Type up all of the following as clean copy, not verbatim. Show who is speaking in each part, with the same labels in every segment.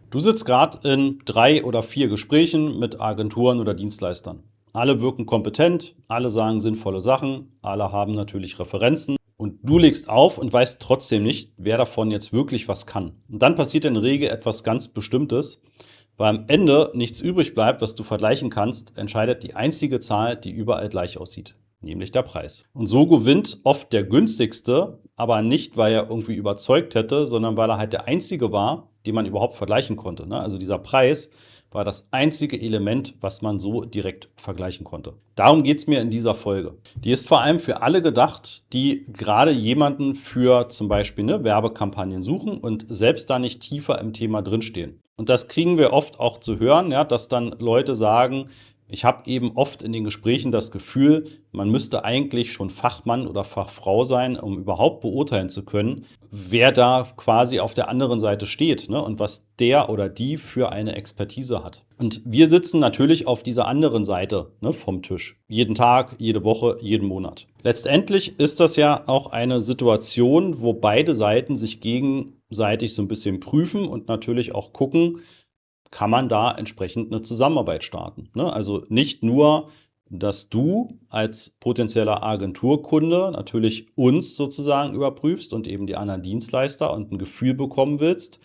Speaker 1: Du sitzt gerade in 3 oder 4 Gesprächen mit Agenturen oder Dienstleistern. Alle wirken kompetent, alle sagen sinnvolle Sachen, alle haben natürlich Referenzen und du legst auf und weißt trotzdem nicht, wer davon jetzt wirklich was kann. Und dann passiert in der Regel etwas ganz Bestimmtes, weil am Ende nichts übrig bleibt, was du vergleichen kannst, entscheidet die einzige Zahl, die überall gleich aussieht, nämlich der Preis. Und so gewinnt oft der günstigste, aber nicht, weil er irgendwie überzeugt hätte, sondern weil er halt der einzige war, den man überhaupt vergleichen konnte. Also dieser Preis war das einzige Element, was man so direkt vergleichen konnte. Darum geht es mir in dieser Folge. Die ist vor allem für alle gedacht, die gerade jemanden für zum Beispiel Werbekampagnen suchen und selbst da nicht tiefer im Thema drinstehen. Und das kriegen wir oft auch zu hören, ja, dass dann Leute sagen, ich habe eben oft in den Gesprächen das Gefühl, man müsste eigentlich schon Fachmann oder Fachfrau sein, um überhaupt beurteilen zu können, wer da quasi auf der anderen Seite steht, ne, und was der oder die für eine Expertise hat. Und wir sitzen natürlich auf dieser anderen Seite, ne, vom Tisch. Jeden Tag, jede Woche, jeden Monat. Letztendlich ist das ja auch eine Situation, wo beide Seiten sich gegenseitig so ein bisschen prüfen und natürlich auch gucken, kann man da entsprechend eine Zusammenarbeit starten. Ne? Also nicht nur, dass du als potenzieller Agenturkunde natürlich uns sozusagen überprüfst und eben die anderen Dienstleister und ein Gefühl bekommen willst,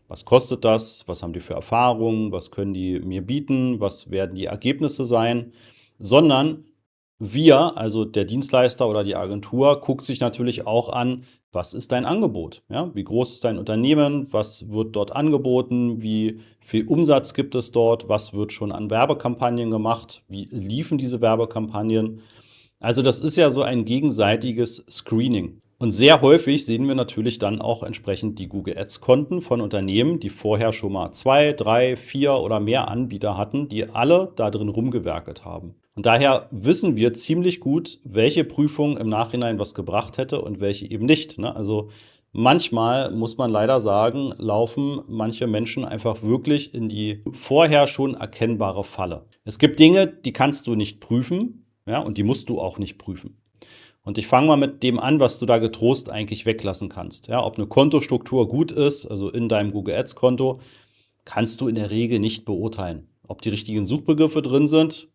Speaker 1: was kostet das, was haben die für Erfahrungen, was können die mir bieten, was werden die Ergebnisse sein, sondern wir, also der Dienstleister oder die Agentur, guckt sich natürlich auch an, was ist dein Angebot? Ja, wie groß ist dein Unternehmen? Was wird dort angeboten? Wie viel Umsatz gibt es dort? Was wird schon an Werbekampagnen gemacht? Wie liefen diese Werbekampagnen? Also das ist ja so ein gegenseitiges Screening. Und sehr häufig sehen wir natürlich dann auch entsprechend die Google Ads-Konten von Unternehmen, die vorher schon mal 2, 3, 4 oder mehr Anbieter hatten, die alle da drin rumgewerkelt haben. Und daher wissen wir ziemlich gut, welche Prüfung im Nachhinein was gebracht hätte und welche eben nicht. Also manchmal muss man leider sagen, laufen manche Menschen einfach wirklich in die vorher schon erkennbare Falle. Es gibt Dinge, die kannst du nicht prüfen, ja, und die musst du auch nicht prüfen. Und ich fange mal mit dem an, was du da getrost eigentlich weglassen kannst. Ja, ob eine Kontostruktur gut ist, also in deinem Google Ads Konto, kannst du in der Regel nicht beurteilen. Ob die richtigen Suchbegriffe drin sind,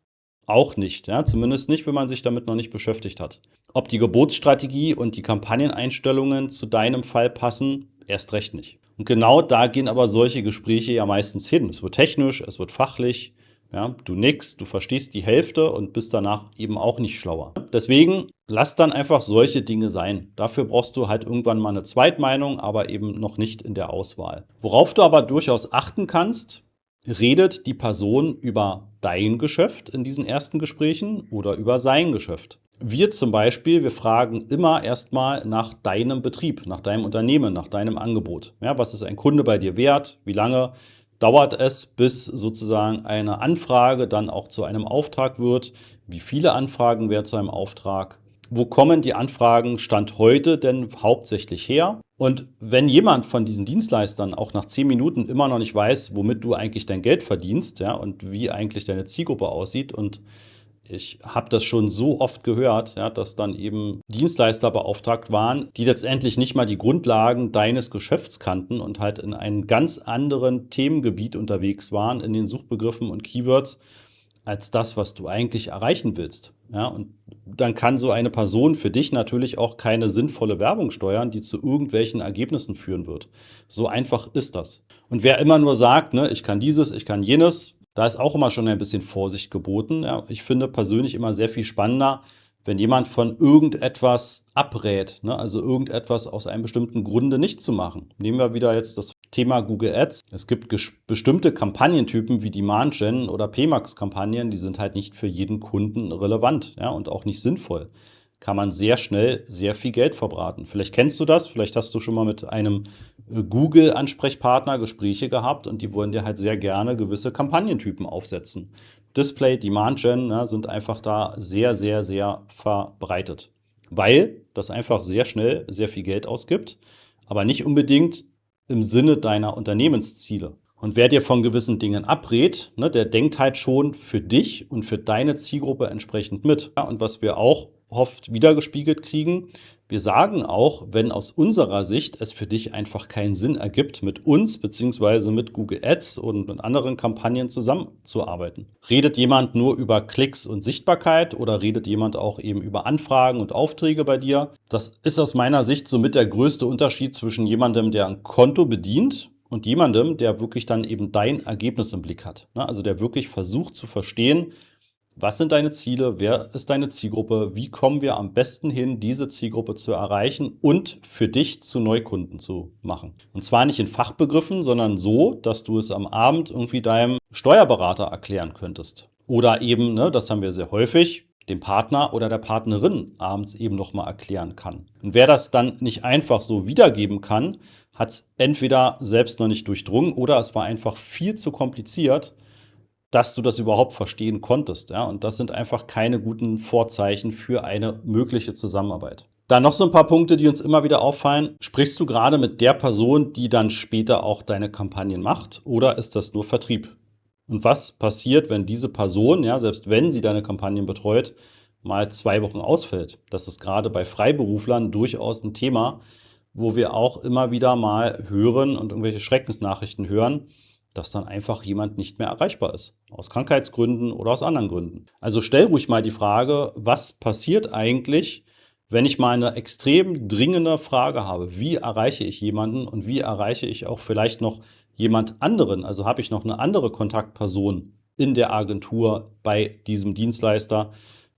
Speaker 1: auch nicht. Ja, zumindest nicht, wenn man sich damit noch nicht beschäftigt hat. Ob die Gebotsstrategie und die Kampagneneinstellungen zu deinem Fall passen, erst recht nicht. Und genau da gehen aber solche Gespräche ja meistens hin. Es wird technisch, es wird fachlich. Ja, du nix, du verstehst die Hälfte und bist danach eben auch nicht schlauer. Deswegen lass dann einfach solche Dinge sein. Dafür brauchst du halt irgendwann mal eine Zweitmeinung, aber eben noch nicht in der Auswahl. Worauf du aber durchaus achten kannst, redet die Person über dein Geschäft in diesen ersten Gesprächen oder über sein Geschäft. Wir zum Beispiel, wir fragen immer erstmal nach deinem Betrieb, nach deinem Unternehmen, nach deinem Angebot. Ja, was ist ein Kunde bei dir wert? Wie lange dauert es, bis sozusagen eine Anfrage dann auch zu einem Auftrag wird? Wie viele Anfragen werden zu einem Auftrag? Wo kommen die Anfragen Stand heute denn hauptsächlich her? Und wenn jemand von diesen Dienstleistern auch nach 10 Minuten immer noch nicht weiß, womit du eigentlich dein Geld verdienst, ja, und wie eigentlich deine Zielgruppe aussieht, und ich habe das schon so oft gehört, ja, dass dann eben Dienstleister beauftragt waren, die letztendlich nicht mal die Grundlagen deines Geschäfts kannten und halt in einem ganz anderen Themengebiet unterwegs waren, in den Suchbegriffen und Keywords, als das, was du eigentlich erreichen willst. Ja, und dann kann so eine Person für dich natürlich auch keine sinnvolle Werbung steuern, die zu irgendwelchen Ergebnissen führen wird. So einfach ist das. Und wer immer nur sagt, ne, ich kann dieses, ich kann jenes, da ist auch immer schon ein bisschen Vorsicht geboten. Ja, ich finde persönlich immer sehr viel spannender, wenn jemand von irgendetwas abrät, ne, also irgendetwas aus einem bestimmten Grunde nicht zu machen. Nehmen wir wieder jetzt das Thema Google Ads. Es gibt bestimmte Kampagnentypen wie Demand Gen oder PMax-Kampagnen, die sind halt nicht für jeden Kunden relevant, ja, und auch nicht sinnvoll. Kann man sehr schnell sehr viel Geld verbraten. Vielleicht kennst du das, vielleicht hast du schon mal mit einem Google-Ansprechpartner Gespräche gehabt und die wollen dir halt sehr gerne gewisse Kampagnentypen aufsetzen. Display, Demand Gen, ja, sind einfach da sehr, sehr, sehr verbreitet, weil das einfach sehr schnell sehr viel Geld ausgibt, aber nicht unbedingt im Sinne deiner Unternehmensziele. Und wer dir von gewissen Dingen abrät, ne, der denkt halt schon für dich und für deine Zielgruppe entsprechend mit. Ja, und was wir auch oft wiedergespiegelt kriegen, Wir sagen auch, wenn aus unserer Sicht es für dich einfach keinen Sinn ergibt, mit uns bzw. mit Google Ads und mit anderen Kampagnen zusammenzuarbeiten. Redet jemand nur über Klicks und Sichtbarkeit oder redet jemand auch eben über Anfragen und Aufträge bei dir? Das ist aus meiner Sicht somit der größte Unterschied zwischen jemandem, der ein Konto bedient, und jemandem, der wirklich dann eben dein Ergebnis im Blick hat. Also der wirklich versucht zu verstehen, was sind deine Ziele? Wer ist deine Zielgruppe? Wie kommen wir am besten hin, diese Zielgruppe zu erreichen und für dich zu Neukunden zu machen? Und zwar nicht in Fachbegriffen, sondern so, dass du es am Abend irgendwie deinem Steuerberater erklären könntest. Oder eben, ne, das haben wir sehr häufig, dem Partner oder der Partnerin abends eben nochmal erklären kann. Und wer das dann nicht einfach so wiedergeben kann, hat es entweder selbst noch nicht durchdrungen oder es war einfach viel zu kompliziert, dass du das überhaupt verstehen konntest. Ja? Und das sind einfach keine guten Vorzeichen für eine mögliche Zusammenarbeit. Dann noch so ein paar Punkte, die uns immer wieder auffallen. Sprichst du gerade mit der Person, die dann später auch deine Kampagnen macht, oder ist das nur Vertrieb? Und was passiert, wenn diese Person, ja, selbst wenn sie deine Kampagnen betreut, mal 2 Wochen ausfällt? Das ist gerade bei Freiberuflern durchaus ein Thema, wo wir auch immer wieder mal hören und irgendwelche Schreckensnachrichten hören, dass dann einfach jemand nicht mehr erreichbar ist. Aus Krankheitsgründen oder aus anderen Gründen. Also stell ruhig mal die Frage, was passiert eigentlich, wenn ich mal eine extrem dringende Frage habe? Wie erreiche ich jemanden und wie erreiche ich auch vielleicht noch jemand anderen? Also habe ich noch eine andere Kontaktperson in der Agentur bei diesem Dienstleister,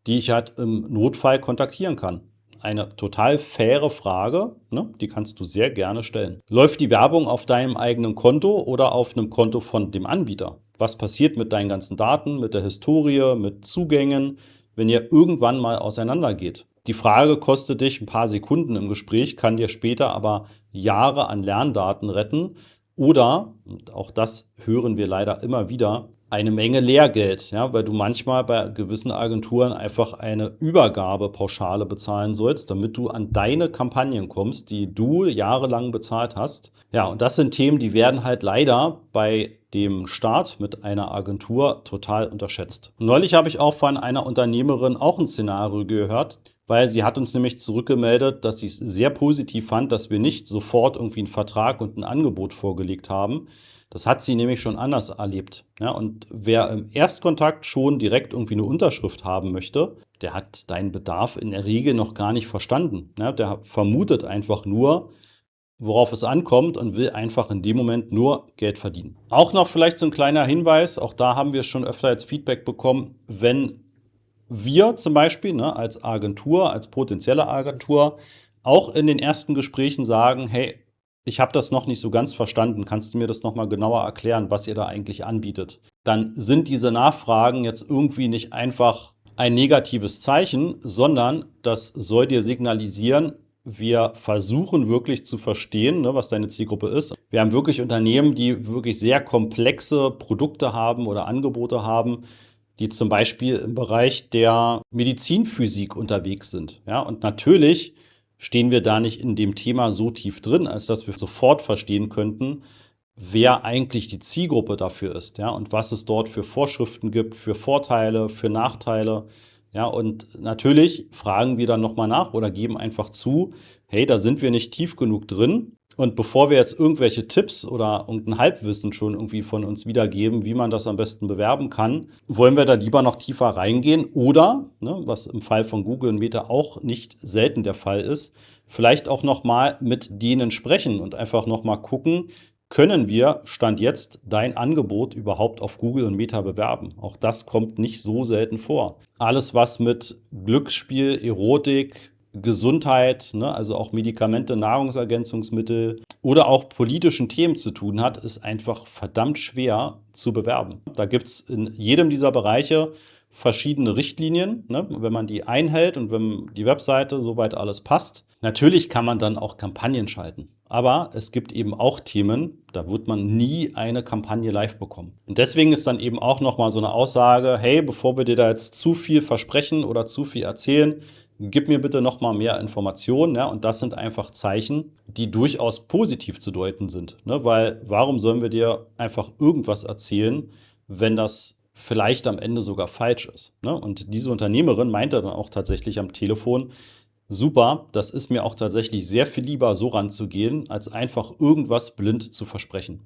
Speaker 1: die ich halt im Notfall kontaktieren kann? Eine total faire Frage, ne? Die kannst du sehr gerne stellen. Läuft die Werbung auf deinem eigenen Konto oder auf einem Konto von dem Anbieter? Was passiert mit deinen ganzen Daten, mit der Historie, mit Zugängen, wenn ihr irgendwann mal auseinandergeht? Die Frage kostet dich ein paar Sekunden im Gespräch, kann dir später aber Jahre an Lerndaten retten oder, und auch das hören wir leider immer wieder, eine Menge Lehrgeld, ja, weil du manchmal bei gewissen Agenturen einfach eine Übergabepauschale bezahlen sollst, damit du an deine Kampagnen kommst, die du jahrelang bezahlt hast. Ja, und das sind Themen, die werden halt leider bei dem Start mit einer Agentur total unterschätzt. Neulich habe ich auch von einer Unternehmerin auch ein Szenario gehört, weil sie hat uns nämlich zurückgemeldet, dass sie es sehr positiv fand, dass wir nicht sofort irgendwie einen Vertrag und ein Angebot vorgelegt haben. Das hat sie nämlich schon anders erlebt. Ja, und wer im Erstkontakt schon direkt irgendwie eine Unterschrift haben möchte, der hat deinen Bedarf in der Regel noch gar nicht verstanden. Ja, der vermutet einfach nur, worauf es ankommt und will einfach in dem Moment nur Geld verdienen. Auch noch vielleicht so ein kleiner Hinweis, auch da haben wir schon öfter als Feedback bekommen, wenn wir zum Beispiel, ne, als Agentur, als potenzielle Agentur, auch in den ersten Gesprächen sagen, hey, ich habe das noch nicht so ganz verstanden, kannst du mir das nochmal genauer erklären, was ihr da eigentlich anbietet? Dann sind diese Nachfragen jetzt irgendwie nicht einfach ein negatives Zeichen, sondern das soll dir signalisieren, wir versuchen wirklich zu verstehen, ne, was deine Zielgruppe ist. Wir haben wirklich Unternehmen, die wirklich sehr komplexe Produkte haben oder Angebote haben, die zum Beispiel im Bereich der Medizinphysik unterwegs sind. Ja, und natürlich stehen wir da nicht in dem Thema so tief drin, als dass wir sofort verstehen könnten, wer eigentlich die Zielgruppe dafür ist, ja, und was es dort für Vorschriften gibt, für Vorteile, für Nachteile. Ja, und natürlich fragen wir dann nochmal nach oder geben einfach zu, hey, da sind wir nicht tief genug drin. Und bevor wir jetzt irgendwelche Tipps oder irgendein Halbwissen schon irgendwie von uns wiedergeben, wie man das am besten bewerben kann, wollen wir da lieber noch tiefer reingehen oder, ne, was im Fall von Google und Meta auch nicht selten der Fall ist, vielleicht auch nochmal mit denen sprechen und einfach nochmal gucken, können wir, Stand jetzt, dein Angebot überhaupt auf Google und Meta bewerben? Auch das kommt nicht so selten vor. Alles, was mit Glücksspiel, Erotik, Gesundheit, ne, also auch Medikamente, Nahrungsergänzungsmittel oder auch politischen Themen zu tun hat, ist einfach verdammt schwer zu bewerben. Da gibt es in jedem dieser Bereiche verschiedene Richtlinien, ne, wenn man die einhält und wenn die Webseite soweit alles passt. Natürlich kann man dann auch Kampagnen schalten. Aber es gibt eben auch Themen, da wird man nie eine Kampagne live bekommen. Und deswegen ist dann eben auch nochmal so eine Aussage, hey, bevor wir dir da jetzt zu viel versprechen oder zu viel erzählen, gib mir bitte nochmal mehr Informationen. Ja? Und das sind einfach Zeichen, die durchaus positiv zu deuten sind. Ne? Weil warum sollen wir dir einfach irgendwas erzählen, wenn das vielleicht am Ende sogar falsch ist? Ne? Und diese Unternehmerin meinte dann auch tatsächlich am Telefon, Super, das ist mir auch tatsächlich sehr viel lieber, so ranzugehen, als einfach irgendwas blind zu versprechen.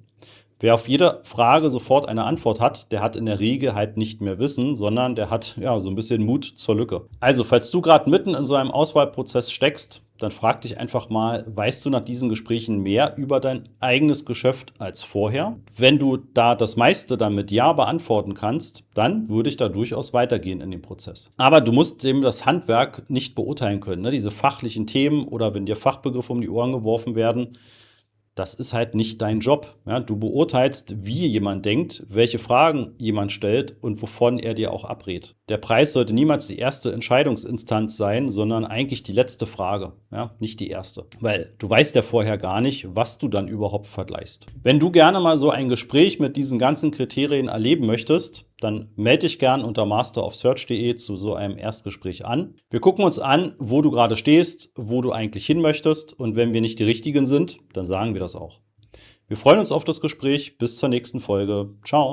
Speaker 1: Wer auf jede Frage sofort eine Antwort hat, der hat in der Regel halt nicht mehr Wissen, sondern der hat ja so ein bisschen Mut zur Lücke. Also, falls du gerade mitten in so einem Auswahlprozess steckst, dann frag dich einfach mal, weißt du nach diesen Gesprächen mehr über dein eigenes Geschäft als vorher? Wenn du da das meiste dann mit Ja beantworten kannst, dann würde ich da durchaus weitergehen in den Prozess. Aber du musst eben das Handwerk nicht beurteilen können, ne? Diese fachlichen Themen oder wenn dir Fachbegriffe um die Ohren geworfen werden, das ist halt nicht dein Job. Ja, du beurteilst, wie jemand denkt, welche Fragen jemand stellt und wovon er dir auch abrät. Der Preis sollte niemals die erste Entscheidungsinstanz sein, sondern eigentlich die letzte Frage, ja, nicht die erste. Weil du weißt ja vorher gar nicht, was du dann überhaupt vergleichst. Wenn du gerne mal so ein Gespräch mit diesen ganzen Kriterien erleben möchtest, dann melde dich gern unter masterofsearch.de zu so einem Erstgespräch an. Wir gucken uns an, wo du gerade stehst, wo du eigentlich hin möchtest und wenn wir nicht die Richtigen sind, dann sagen wir das auch. Wir freuen uns auf das Gespräch. Bis zur nächsten Folge. Ciao.